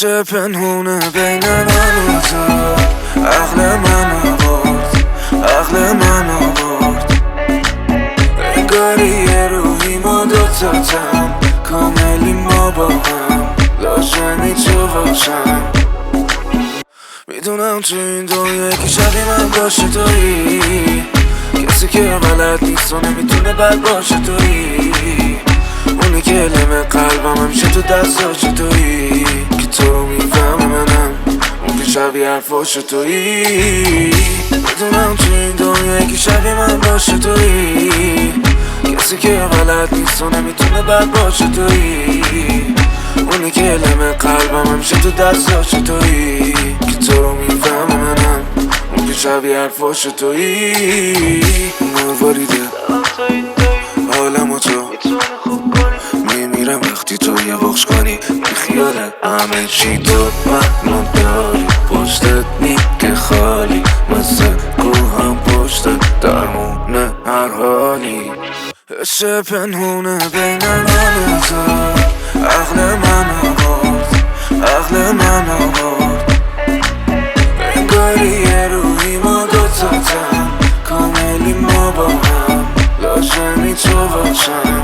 عشق پنهونه بین من و تو، عقل منو برد، عقل منو برد. انگاری یه روحی ما دوتاتم، کاملی ما با هم، لازمی تو باشم. میدونم تو این دنیا یکی شبیه من باشه تویی، کسی که بلد نیست و نمیتونه بد باشه تویی، اونی که لمه قلبم همیشه تو دستاش تویی، که تو رو میفهمه منم اون که شبیه حرفاش تویی. میدونم تو این دنیا یکی شبیه من باشه تویی، کسی که بلد نیست و نمیتونه بد باشه تویی، اونی که لمه قلبم همیشه تو دستاش تویی، که تو رو میفهمه منم اون که شبیه حرفاش تویی. مرواریده حالمو تو میمیرم وقتی تو یه بخش کنی، بی خیالت همه چی تو منو داری، پشتت نیگه خالی مثل روحم پشتت درمونه هر حالی. عشق پنهونه بین من و تو، عقل منو برد، عقل منو برد. انگاری یه روحی ما دوتاتم، کاملی ما با هم، لازمی تو باشم.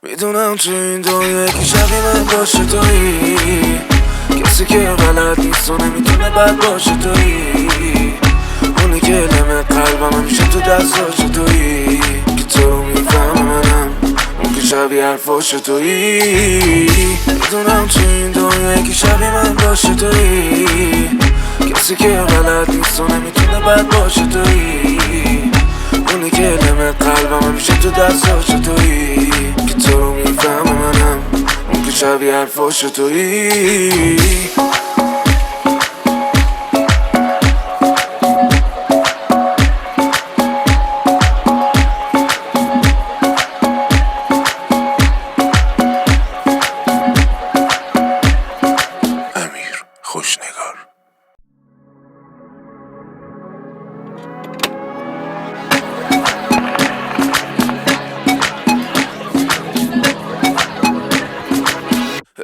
میدونم تو این دنیا یکی شبیه من باشه تویی، کسی که بلد نیست و نمیتونه بد باشه تویی، اونی که لمه قلبم همیشه تو دستاش تویی، که تو رو میفهمه منم اون که شبیه حرفاش تویی. میدونم تو این دنیا یکی شبیه من باشه تویی، کسی که بلد نیست و نمیتونه بد باشه تویی، اونی که لمه قلبم همیشه تو دستاش تویی، که تو رو میفهمه منم اون که شبیه حرفاش تویی. امیر خوشنگار.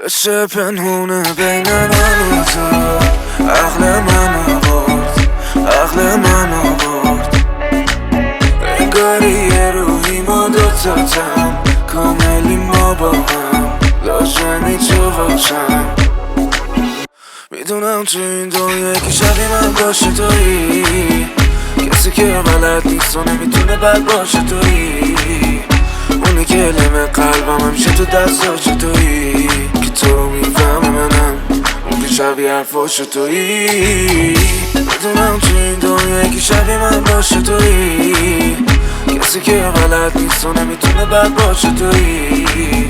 عشق پنهونه بین من و تو، عقل منو برد، عقل منو برد. انگاری یه روحی ما دوتاتم، کاملی ما با هم، لازمی تو باشم. میدونم تو این دنیا یکی شبیه من باشه تویی، کسی که بلد نیست و نمیتونه بد باشه تویی، اونی که لمه قلبم همیشه تو دستاش تویی، که تو رو میفهمه منم اون که شبیه حرفاش تویی. میدونم تو این دنیا یکی شبیه من باشه تویی، کسی که بلد نیست و نمیتونه بد باشه تویی،